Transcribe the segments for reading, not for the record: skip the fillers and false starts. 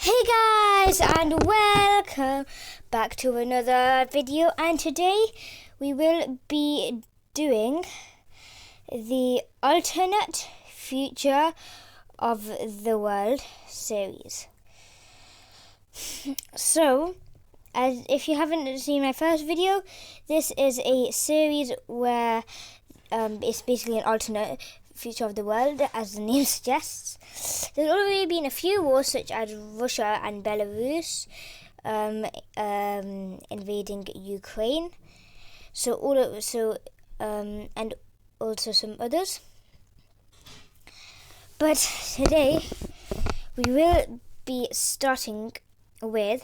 Hey guys, and welcome back to another video, and today we will be doing the alternate future of the world series. So, as if you haven't seen my first video, this is a series where it's basically an alternate future of the world, as the name suggests. There's already been a few wars, such as Russia and Belarus invading Ukraine. And also some others. But today we will be starting with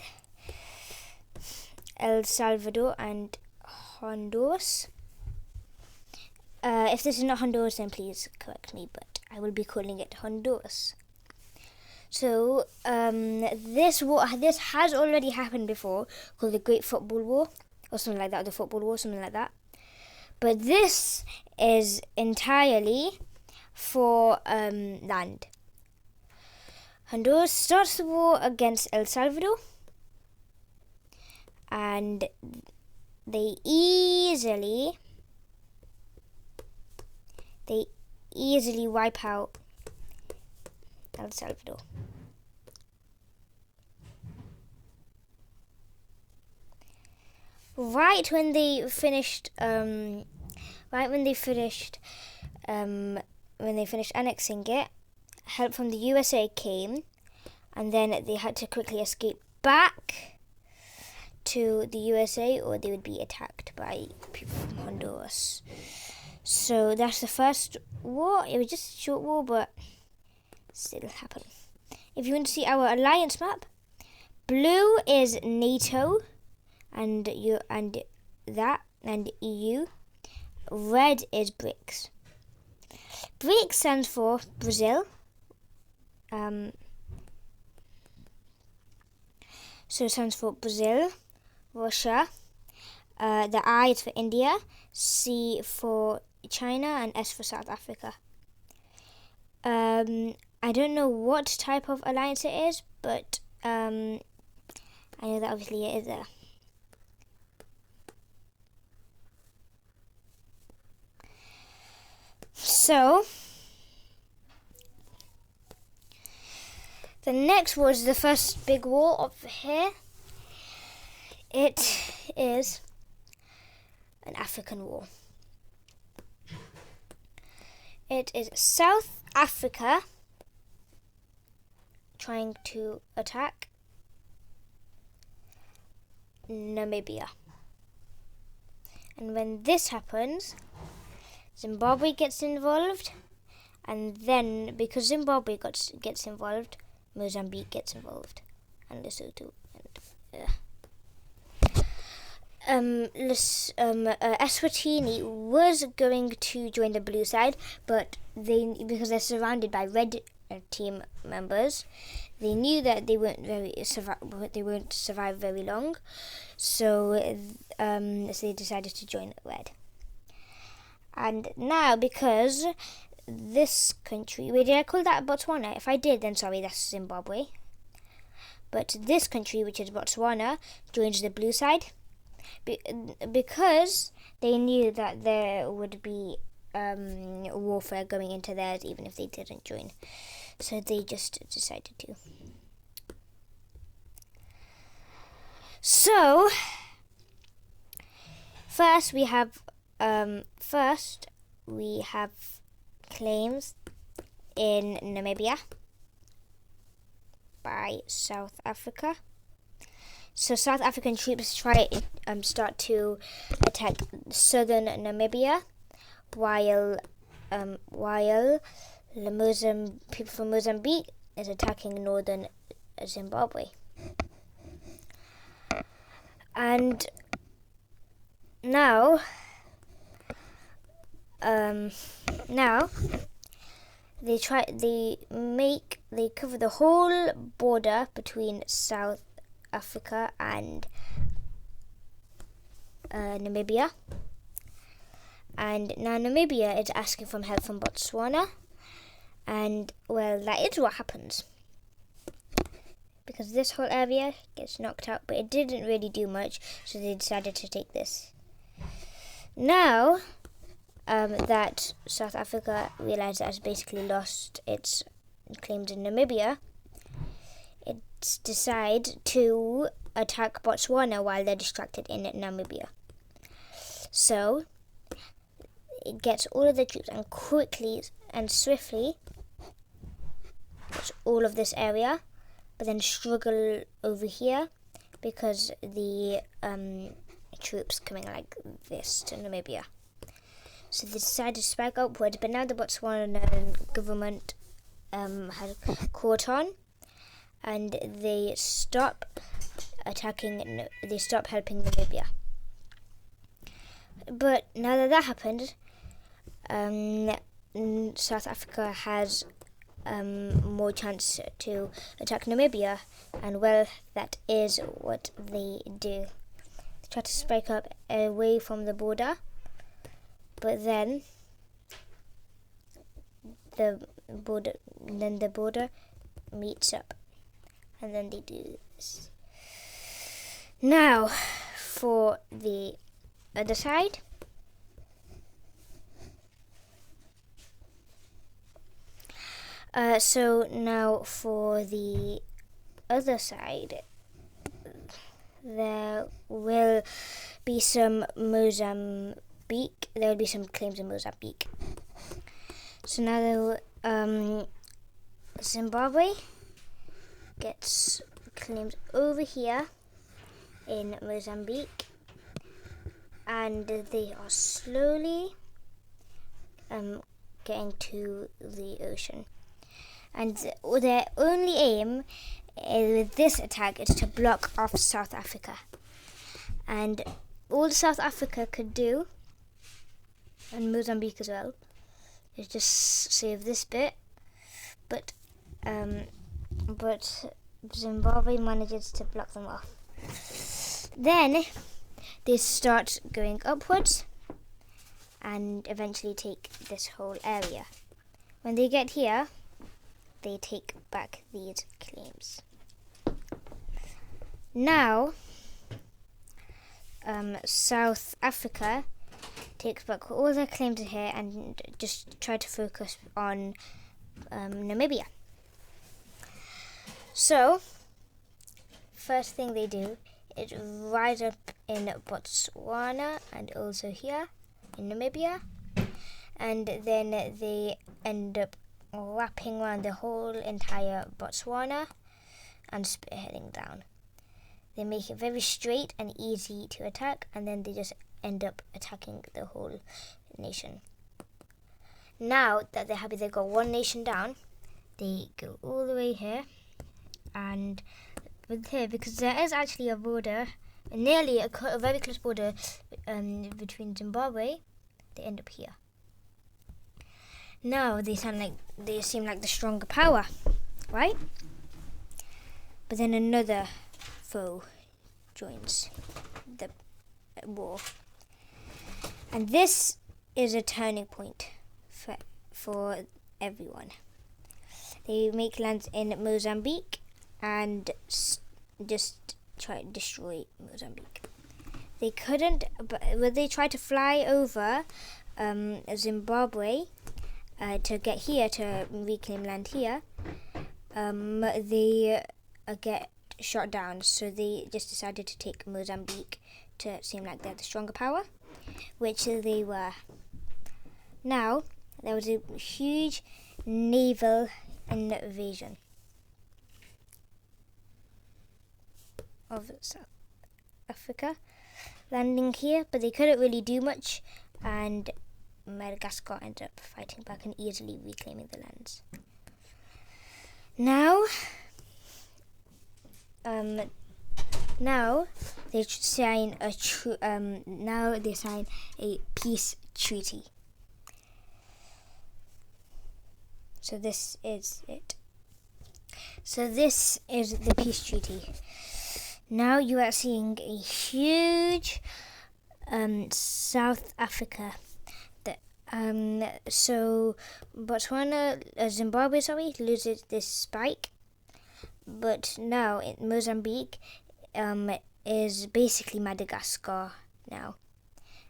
El Salvador and Honduras. If this is not Honduras, then please correct me, but I will be calling it Honduras. So, this has already happened before, called the Great Football War, or something like that, the Football War, something like that. But this is entirely for land. Honduras starts the war against El Salvador, and they easily wipe out El Salvador. Right when they finished annexing it, help from the USA came, and then they had to quickly escape back to the USA, or they would be attacked by people from Honduras. So that's the first war. It was just a short war, but still happened. If you want to see our alliance map, blue is NATO and EU. Red is BRICS. BRICS stands for Brazil. So it stands for Brazil, Russia. The I is for India, C for China, and S for South Africa. I don't know what type of alliance it is, but I know that obviously it is there. So, the next was the first big war of here. It is an African war. It is South Africa trying to attack Namibia. And when this happens, Zimbabwe gets involved, and then because Zimbabwe gets involved, Mozambique gets involved, and Lesotho. Eswatini was going to join the blue side, but because they're surrounded by red team members, they knew that they won't survive very long, so they decided to join red. And now, because this country, wait, did I call that Botswana? If I did, then sorry, that's Zimbabwe. But this country, which is Botswana, joins the blue side. Because they knew that there would be warfare going into theirs even if they didn't join. So they just decided to. So, first we have claims in Namibia by South Africa. So South African troops start to attack southern Namibia, while people from Mozambique is attacking northern Zimbabwe. And now they cover the whole border between South Africa and Namibia, and now Namibia is asking for help from Botswana, and well, that is what happens. because this whole area gets knocked out, but it didn't really do much, so they decided to take this. Now that South Africa realized that it's basically lost its claims in Namibia, it decides to attack Botswana while they're distracted in Namibia. So it gets all of the troops and quickly and swiftly gets all of this area, but then struggle over here because the troops coming like this to Namibia. So they decided to spike upwards, but now the Botswana government had caught on, and they stop attacking. They stop helping Namibia. But now that happened, South Africa has more chance to attack Namibia, and well, that is what they do. They try to spike up away from the border, but then the border meets up, and then they do this. Now for the other side. So now for the other side, there will be some Mozambique. There will be some claims in Mozambique. So now Zimbabwe gets claims over here in Mozambique, and they are slowly getting to the ocean. And their only aim with this attack is to block off South Africa. And all South Africa could do, and Mozambique as well, is just save this bit. But Zimbabwe manages to block them off. Then they start going upwards and eventually take this whole area. When they get here, they take back these claims. Now, South Africa takes back all their claims in here and just try to focus on Namibia. So, first thing they do is rise up in Botswana and also here in Namibia, and then they end up wrapping around the whole entire Botswana and spearheading down. They make it very straight and easy to attack, and then they just end up attacking the whole nation. Now that they're happy they got one nation down, they go all the way here and with here, because there is actually a border, nearly a very close border between Zimbabwe. They end up here. Now they seem like the stronger power, right? But then another foe joins the war, and this is a turning point for everyone. They make lands in Mozambique and just try to destroy Mozambique. They couldn't, but when they tried to fly over Zimbabwe to get here, to reclaim land here, they get shot down. So they just decided to take Mozambique to seem like they're the stronger power, which they were. Now, there was a huge naval invasion of South Africa, landing here, but they couldn't really do much, and Madagascar ended up fighting back and easily reclaiming the lands. Now they sign a peace treaty. So this is it. So this is the peace treaty. Now you are seeing a huge South Africa. So Zimbabwe loses this spike, but now Mozambique is basically Madagascar now.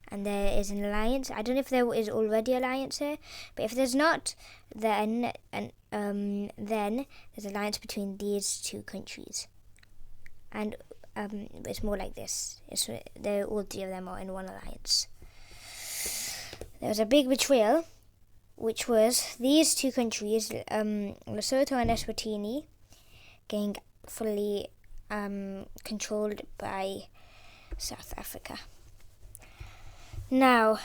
And there is an alliance. I don't know if there is already an alliance here, but if there's not, then there's an alliance between these two countries. And it's more like this. All three of them are in one alliance. There was a big betrayal, which was these two countries, Lesotho and Eswatini, getting fully controlled by South Africa. Now,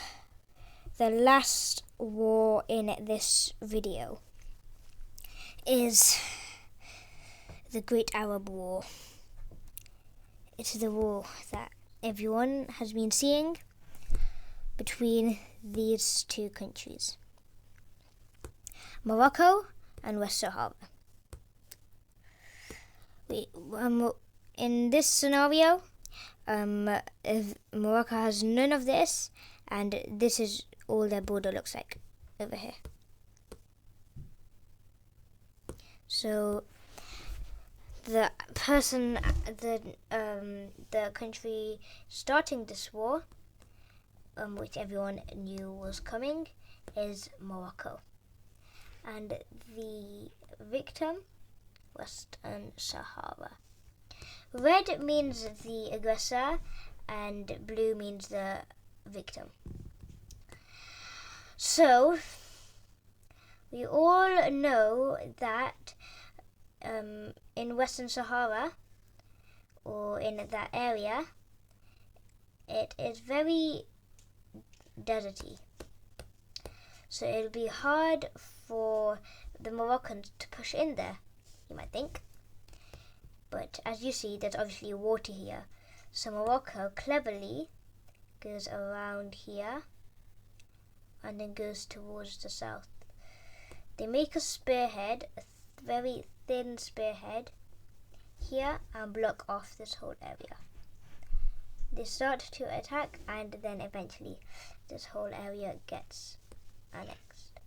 the last war in this video is the Great Arab War. It's the war that everyone has been seeing between these two countries, Morocco and West Sahara. In this scenario, Morocco has none of this, and this is all their border looks like over here. So the country starting this war, which everyone knew was coming, is Morocco, and the victim, Western Sahara. Red means the aggressor and blue means the victim. So, we all know that in Western Sahara, or in that area, it is very deserty. So it'll be hard for the Moroccans to push in there, you might think. But as you see, there's obviously water here. So Morocco cleverly goes around here and then goes towards the south. They make a spearhead, a very thin spearhead here, and block off this whole area. They start to attack, and then eventually this whole area gets annexed.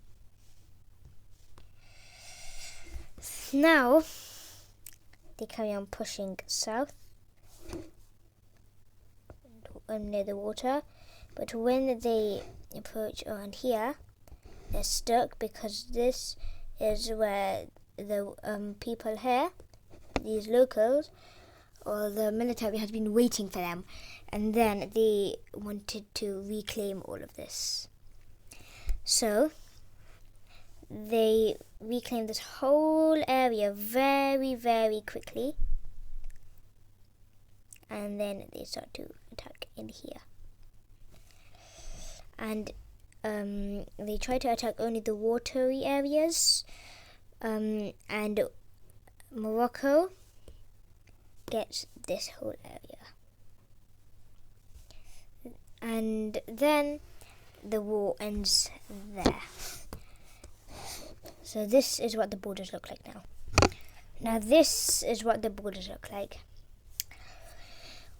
Now they carry on pushing south near the water, but when they approach around here, they're stuck because this is where the people here, these locals, or the military has been waiting for them, and then they wanted to reclaim all of this. So they reclaim this whole area very, very quickly, and then they start to attack in here. And they try to attack only the watery areas, and Morocco gets this whole area. And then the war ends there. So this is what the borders look like now. Now this is what the borders look like.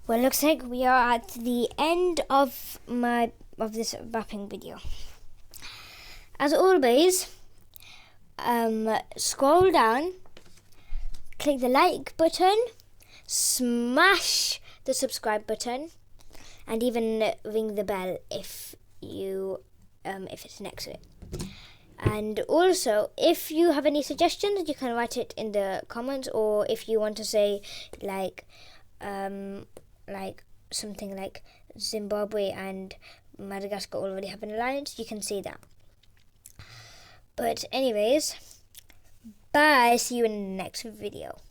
Well, it looks like we are at the end of this mapping video. As always, scroll down, click the like button, smash the subscribe button, and even ring the bell if it's next to it. And also, if you have any suggestions, you can write it in the comments, or if you want to say like something like Zimbabwe and Madagascar already have an alliance, you can say that. But anyways, bye, see you in the next video.